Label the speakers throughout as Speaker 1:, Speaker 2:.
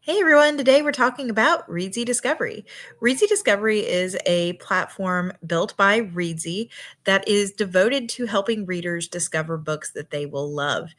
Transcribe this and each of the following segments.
Speaker 1: Hey everyone, today we're talking about Reedsy Discovery. Reedsy Discovery is a platform built by Reedsy that is devoted to helping readers discover books that they will love.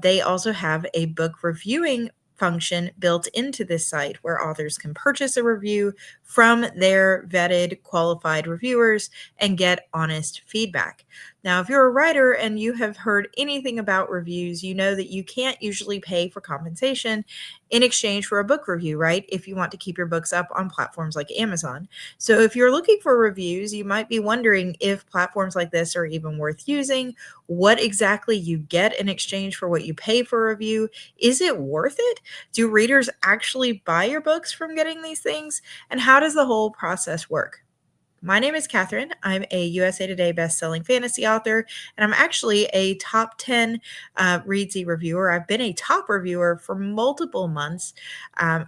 Speaker 1: They also have a book reviewing function built into this site where authors can purchase a review from their vetted, qualified reviewers and get honest feedback. Now, if you're a writer and you have heard anything about reviews, you know that you can't usually pay for compensation in exchange for a book review, right? If you want to keep your books up on platforms like Amazon. So if you're looking for reviews, you might be wondering if platforms like this are even worth using, what exactly you get in exchange for what you pay for a review. Is it worth it? Do readers actually buy your books from getting these things? And how does the whole process work? My name is Katherine. I'm a USA Today bestselling fantasy author, and I'm actually a top 10 Reedsy reviewer. I've been a top reviewer for multiple months.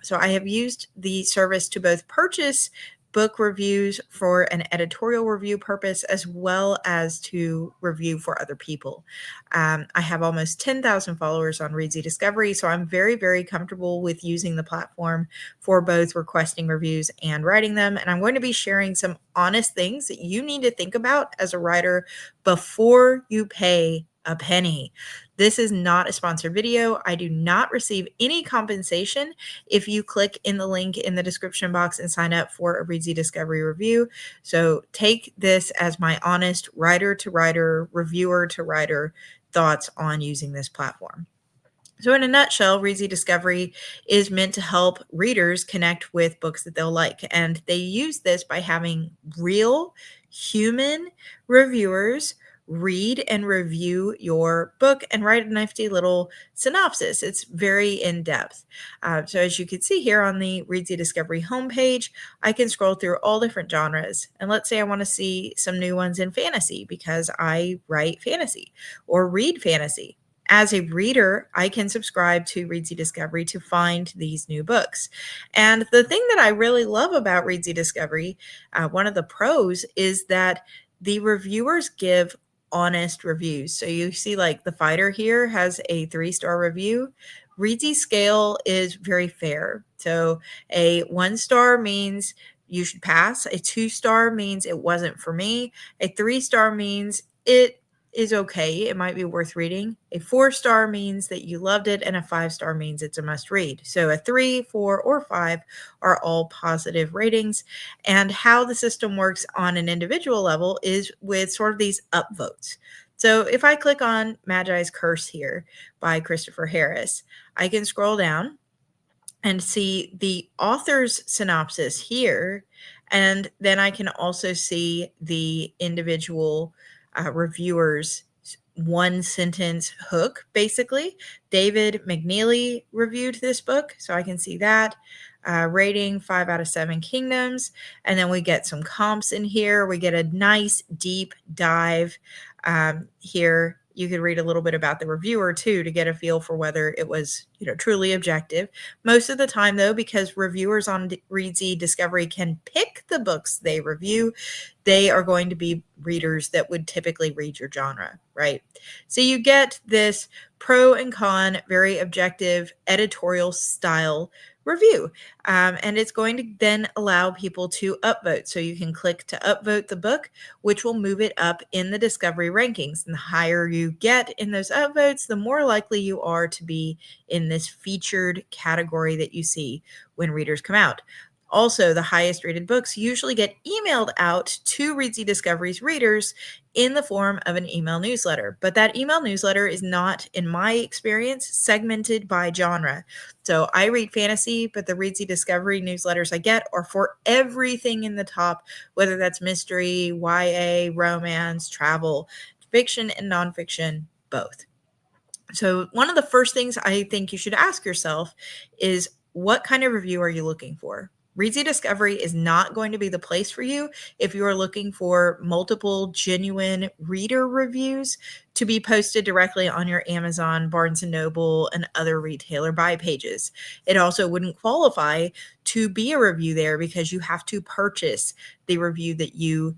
Speaker 1: So I have used the service to both purchase book reviews for an editorial review purpose as well as to review for other people. I have almost 10,000 followers on Reedsy Discovery, so I'm very, very comfortable with using the platform for both requesting reviews and writing them. And I'm going to be sharing some honest things that you need to think about as a writer before you pay a penny. This is not a sponsored video. I do not receive any compensation if you click in the link in the description box and sign up for a Reedsy Discovery review. So take this as my honest writer to writer, reviewer to writer thoughts on using this platform. So, in a nutshell, Reedsy Discovery is meant to help readers connect with books that they'll like. And they use this by having real human reviewers read and review your book and write a nifty little synopsis. It's very in depth. So, as you can see here on the Reedsy Discovery homepage, I can scroll through all different genres. And let's say I want to see some new ones in fantasy because I write fantasy or read fantasy. As a reader, I can subscribe to Reedsy Discovery to find these new books. And the thing that I really love about Reedsy Discovery, one of the pros, is that the reviewers give honest reviews. So you see, like The Fighter here has a 3-star review. Reedsy scale is very fair. So a 1-star means you should pass, a 2-star means it wasn't for me, a 3-star means it is okay. It might be worth reading. A 4-star means that you loved it, and a 5-star means it's a must read. So a 3, 4, or 5 are all positive ratings. And how the system works on an individual level is with sort of these upvotes. So if I click on Magi's Curse here by Christopher Harris, I can scroll down and see the author's synopsis here. And then I can also see the individual reviewers' one sentence hook, basically. David McNeely reviewed this book, so I can see that. Rating 5 out of 7 kingdoms. And then we get some comps in here. We get a nice deep dive here. You could read a little bit about the reviewer too to get a feel for whether it was, truly objective. Most of the time, though, because reviewers on Reedsy Discovery can pick the books they review, they are going to be readers that would typically read your genre, right? So you get this pro and con, very objective editorial style review. And it's going to then allow people to upvote. So you can click to upvote the book, which will move it up in the discovery rankings. And the higher you get in those upvotes, the more likely you are to be in this featured category that you see when readers come out. Also, the highest rated books usually get emailed out to Reedsy Discovery's readers in the form of an email newsletter. But that email newsletter is not, in my experience, segmented by genre. So I read fantasy, but the Reedsy Discovery newsletters I get are for everything in the top, whether that's mystery, YA, romance, travel, fiction, and nonfiction, both. So, one of the first things I think you should ask yourself is, what kind of review are you looking for? Reedsy Discovery is not going to be the place for you if you are looking for multiple genuine reader reviews to be posted directly on your Amazon, Barnes and Noble, and other retailer buy pages. It also wouldn't qualify to be a review there because you have to purchase the review that you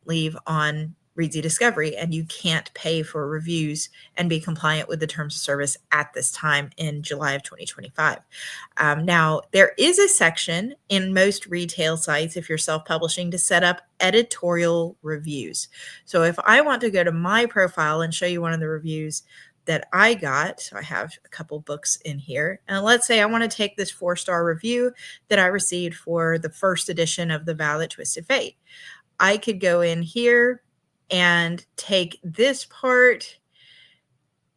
Speaker 1: leave on Reedsy Discovery, and you can't pay for reviews and be compliant with the terms of service at this time in July of 2025. Now, there is a section in most retail sites, if you're self publishing, to set up editorial reviews. So if I want to go to my profile and show you one of the reviews that I got, so I have a couple books in here, and let's say I want to take this 4-star review that I received for the first edition of The Vow That Twisted Fate. I could go in here and take this part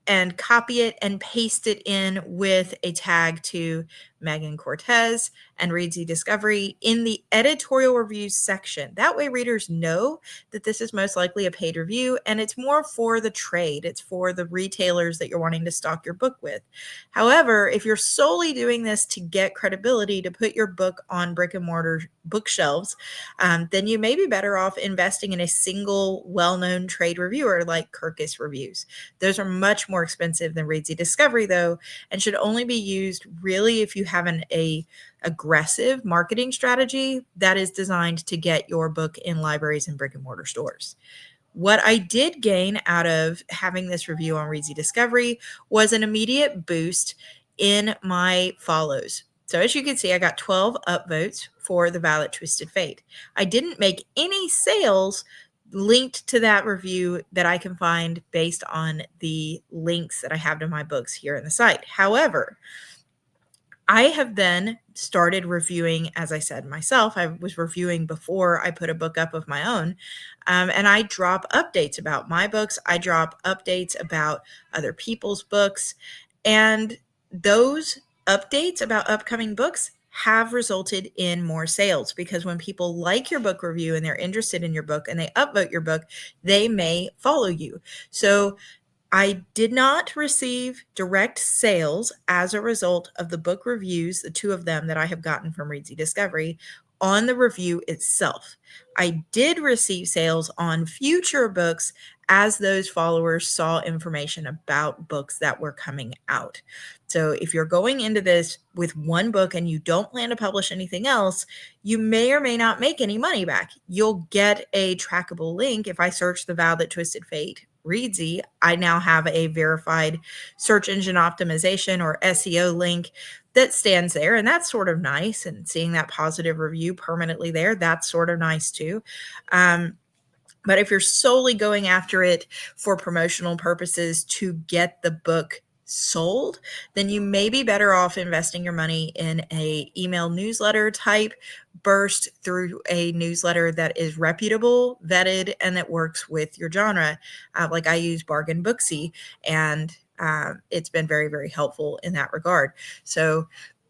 Speaker 1: and copy it and paste it in with a tag to Megan Cortez and Reedsy Discovery in the editorial reviews section. That way readers know that this is most likely a paid review, and it's more for the trade. It's for the retailers that you're wanting to stock your book with. However, if you're solely doing this to get credibility to put your book on brick and mortar bookshelves, then you may be better off investing in a single well-known trade reviewer like Kirkus Reviews. Those are much more expensive than Reedsy Discovery, though, and should only be used really if you have an aggressive marketing strategy that is designed to get your book in libraries and brick and mortar stores. What I did gain out of having this review on Reedsy Discovery was an immediate boost in my follows. So as you can see, I got 12 upvotes for The Vow That Twisted Fate. I didn't make any sales linked to that review that I can find based on the links that I have to my books here in the site. However, I have then started reviewing, as I said myself. I was reviewing before I put a book up of my own, and I drop updates about my books. I drop updates about other people's books, and those updates about upcoming books have resulted in more sales, because when people like your book review and they're interested in your book and they upvote your book, they may follow you. So I did not receive direct sales as a result of the book reviews, the 2 of them that I have gotten from Reedsy Discovery, on the review itself. I did receive sales on future books as those followers saw information about books that were coming out. So if you're going into this with one book and you don't plan to publish anything else, you may or may not make any money back. You'll get a trackable link. If I search The Vow That Twisted Fate Reedsy, I now have a verified search engine optimization or SEO link that stands there, and that's sort of nice. And seeing that positive review permanently there, that's sort of nice too. But if you're solely going after it for promotional purposes to get the book sold, then you may be better off investing your money in a email newsletter type burst through a newsletter that is reputable, vetted, and that works with your genre. Like I use Bargain Booksy, and it's been very, very helpful in that regard. So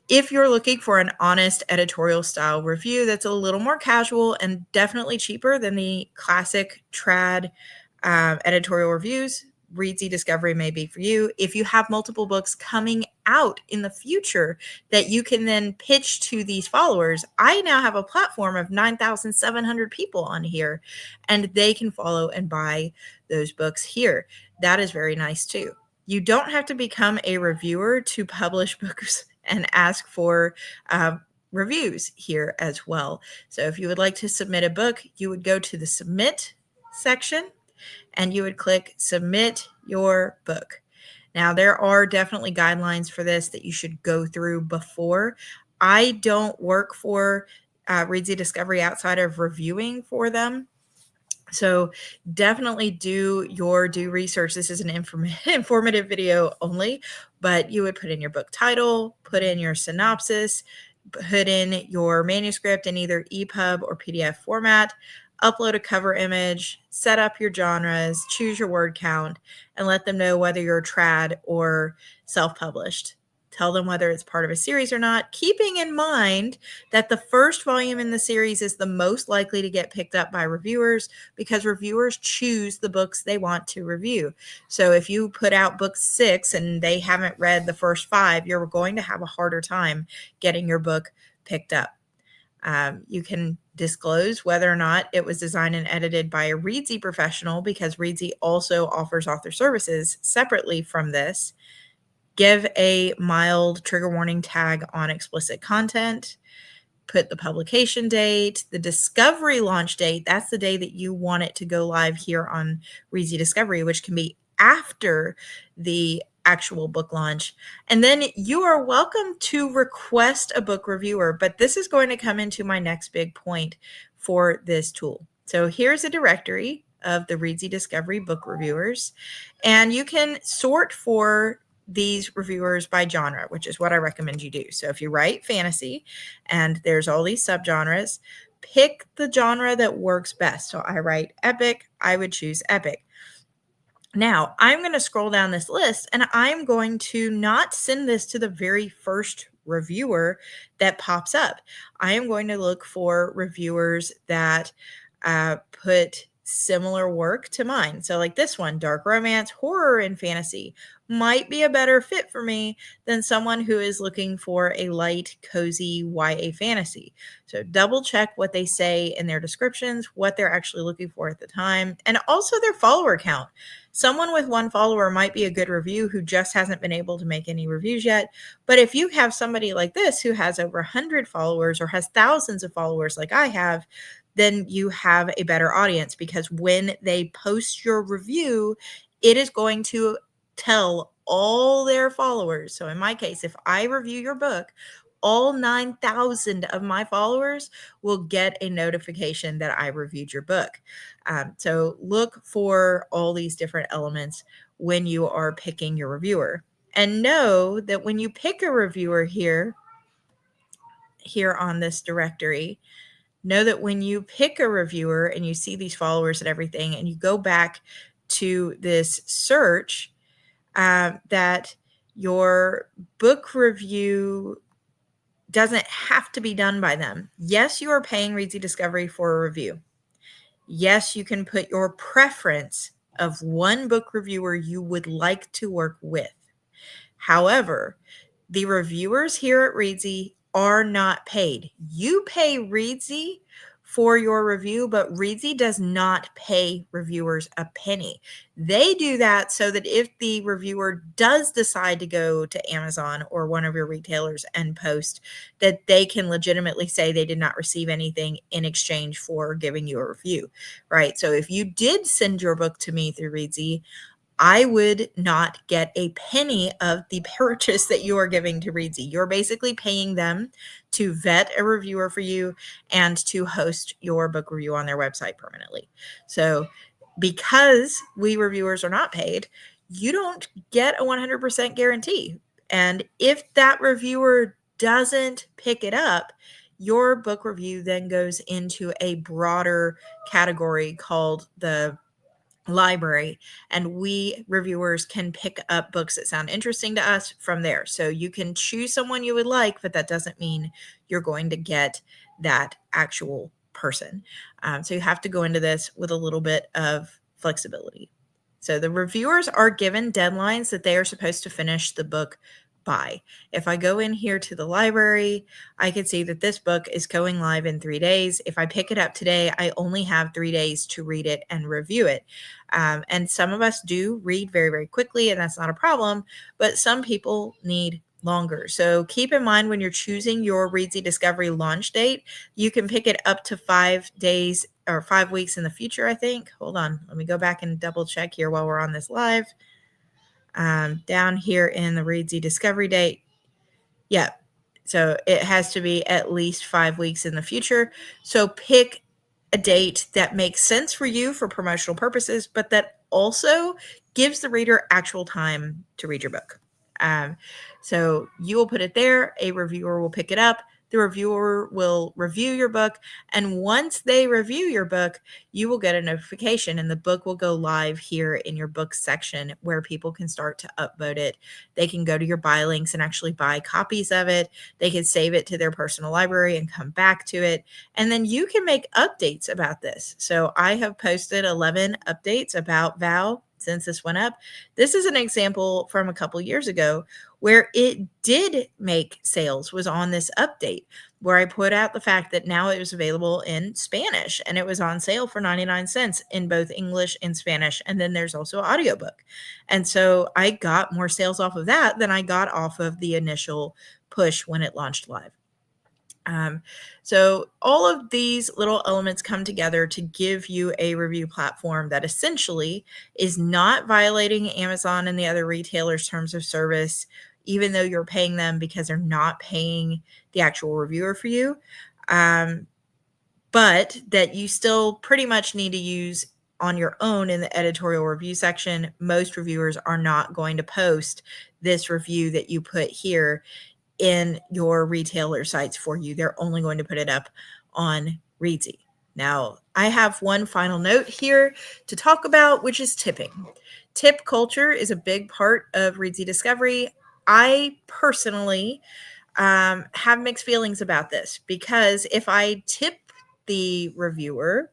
Speaker 1: if you're looking for an honest editorial style review that's a little more casual and definitely cheaper than the classic trad editorial reviews, Reedsy Discovery may be for you. If you have multiple books coming out in the future that you can then pitch to these followers, I now have a platform of 9,700 people on here, and they can follow and buy those books here. That is very nice too. You don't have to become a reviewer to publish books and ask for reviews here as well. So if you would like to submit a book, you would go to the submit section and you would click submit your book. Now, there are definitely guidelines for this that you should go through before. I don't work for Reedsy Discovery outside of reviewing for them. So definitely do your due research. This is an informative video only, but you would put in your book title, put in your synopsis, put in your manuscript in either EPUB or PDF format, upload a cover image, set up your genres, choose your word count, and let them know whether you're trad or self-published. Tell them whether it's part of a series or not, keeping in mind that the first volume in the series is the most likely to get picked up by reviewers, because reviewers choose the books they want to review. So if you put out book 6 and they haven't read the first 5, you're going to have a harder time getting your book picked up. You can disclose whether or not it was designed and edited by a Reedsy professional, because Reedsy also offers author services separately from this. Give a mild trigger warning tag on explicit content. put the publication date, the discovery launch date. That's the day that you want it to go live here on Reedsy Discovery, which can be after the actual book launch. And then you are welcome to request a book reviewer, but this is going to come into my next big point for this tool. So here's a directory of the Reedsy Discovery book reviewers, and you can sort for these reviewers by genre, which is what I recommend you do. So if you write fantasy and there's all these subgenres, pick the genre that works best. So I write epic, I would choose epic. Now, I'm going to scroll down this list and I'm going to not send this to the very first reviewer that pops up. I am going to look for reviewers that put similar work to mine. So, like this one, dark romance, horror, and fantasy might be a better fit for me than someone who is looking for a light, cozy YA fantasy. So, double check what they say in their descriptions, what they're actually looking for at the time, and also their follower count. Someone with one follower might be a good review who just hasn't been able to make any reviews yet. But if you have somebody like this who has over 100 followers or has thousands of followers like I have, then you have a better audience, because when they post your review, it is going to tell all their followers. So in my case, if I review your book, all 9,000 of my followers will get a notification that I reviewed your book. So look for all these different elements when you are picking your reviewer. And know that when you pick a reviewer here on this directory, know that when you pick a reviewer and you see these followers and everything, and you go back to this search, that your book review doesn't have to be done by them. Yes, you are paying Reedsy Discovery for a review. Yes, you can put your preference of one book reviewer you would like to work with. However, the reviewers here at Reedsy are not paid. You pay Reedsy for your review, but Reedsy does not pay reviewers a penny. They do that so that if the reviewer does decide to go to Amazon or one of your retailers and post, that they can legitimately say they did not receive anything in exchange for giving you a review, right? So if you did send your book to me through Reedsy, I would not get a penny of the purchase that you are giving to Reedsy. You're basically paying them to vet a reviewer for you and to host your book review on their website permanently. So because we reviewers are not paid, you don't get a 100% guarantee. And if that reviewer doesn't pick it up, your book review then goes into a broader category called the library, and we reviewers can pick up books that sound interesting to us from there. So you can choose someone you would like, but that doesn't mean you're going to get that actual person. So you have to go into this with a little bit of flexibility. So the reviewers are given deadlines that they are supposed to finish the book by. If I go in here to the library, I can see that this book is going live in 3 days. If I pick it up today, I only have 3 days to read it and review it. And some of us do read very, very quickly, and that's not a problem, but some people need longer. So keep in mind when you're choosing your Reedsy Discovery launch date, you can pick it up to 5 days or 5 weeks in the future, I think. Hold on. Let me go back and double check here while we're on this live. Down here in the Reedsy Discovery date. Yeah. So it has to be at least 5 weeks in the future. So pick a date that makes sense for you for promotional purposes, but that also gives the reader actual time to read your book. So you will put it there. A reviewer will pick it up. The reviewer will review your book. And once they review your book, you will get a notification and the book will go live here in your book section where people can start to upvote it. They can go to your buy links and actually buy copies of it. They can save it to their personal library and come back to it. And then you can make updates about this. So I have posted 11 updates about Val since this went up. This is an example from a couple years ago where it did make sales, was on this update where I put out the fact that now it was available in Spanish and it was on sale for 99 cents in both English and Spanish. And then there's also audiobook. And so I got more sales off of that than I got off of the initial push when it launched live. Um, so all of these little elements come together to give you a review platform that essentially is not violating Amazon and the other retailers' terms of service, even though you're paying them because they're not paying the actual reviewer for you. Um, but that you still pretty much need to use on your own in the editorial review section. Most reviewers are not going to post this review that you put here in your retailer sites for you. They're only going to put it up on Reedsy. Now, I have one final note here to talk about, which is tipping. Tip culture is a big part of Reedsy Discovery. I personally have mixed feelings about this because if I tip the reviewer,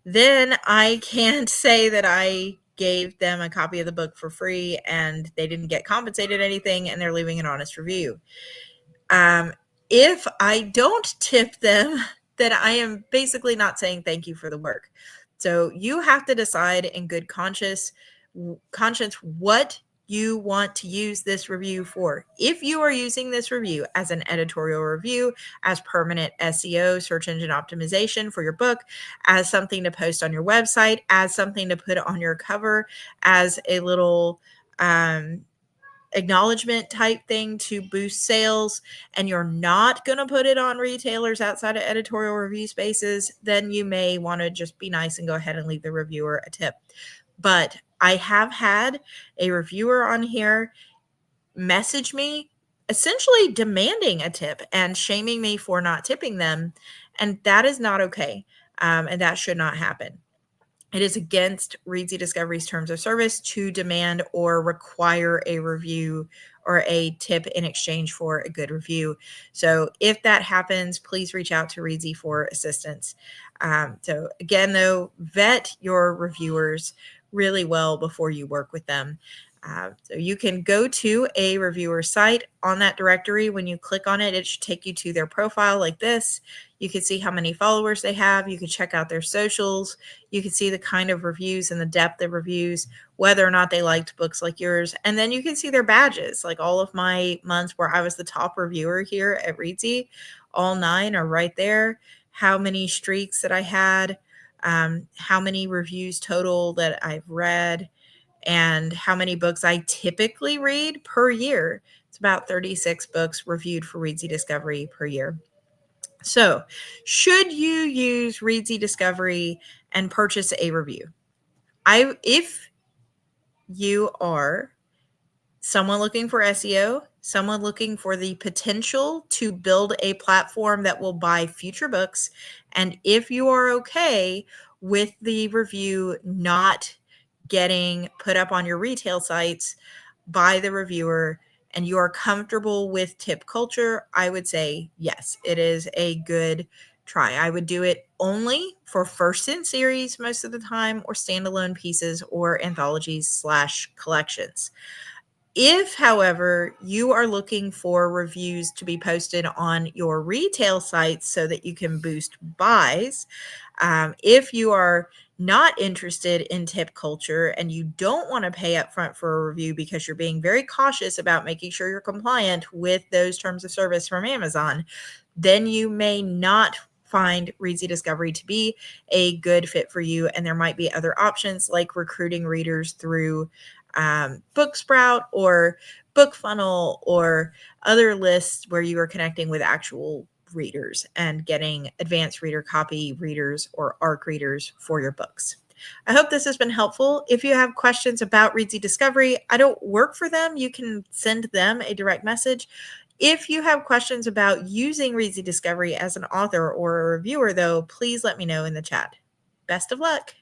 Speaker 1: then I can't say that I gave them a copy of the book for free and they didn't get compensated anything and they're leaving an honest review. Um, if I don't tip them, then I am basically not saying thank you for the work. So you have to decide in good conscience what you want to use this review for. If you are using this review as an editorial review, as permanent SEO, search engine optimization for your book, as something to post on your website, as something to put on your cover, as a little acknowledgement type thing to boost sales, and you're not going to put it on retailers outside of editorial review spaces, then you may want to just be nice and go ahead and leave the reviewer a tip. But I have had a reviewer on here message me essentially demanding a tip and shaming me for not tipping them. And that is not okay. And that should not happen. It is against Reedsy Discovery's terms of service to demand or require a review or a tip in exchange for a good review. So if that happens, please reach out to Reedsy for assistance. So again, though, vet your reviewers really well before you work with them. So you can go to a reviewer site. On that directory, when you click on it, it should take you to their profile like this. You can see how many followers they have. You can check out their socials. You can see the kind of reviews and the depth of reviews, whether or not they liked books like yours. And then you can see their badges. Like all of my months where I was the top reviewer here at Reedsy, all 9 are right there. How many streaks that I had, how many reviews total that I've read, and how many books I typically read per year. It's about 36 books reviewed for Reedsy Discovery per year. So, should you use Reedsy Discovery and purchase a review? If you are someone looking for SEO, someone looking for the potential to build a platform that will buy future books, and if you are okay with the review not getting put up on your retail sites by the reviewer, and you are comfortable with tip culture, I would say yes, it is a good try. I would do it only for first in series most of the time, or standalone pieces, or anthologies slash collections. If, however, you are looking for reviews to be posted on your retail sites so that you can boost buys, if you are not interested in tip culture and you don't want to pay upfront for a review because you're being very cautious about making sure you're compliant with those terms of service from Amazon, then you may not find Reedsy Discovery to be a good fit for you. And there might be other options like recruiting readers through Booksprout or BookFunnel or other lists where you are connecting with actual readers and getting advanced reader copy readers or ARC readers for your books. I hope this has been helpful. If you have questions about Reedsy Discovery, I don't work for them. You can send them a direct message. If you have questions about using Reedsy Discovery as an author or a reviewer, though, please let me know in the chat. Best of luck.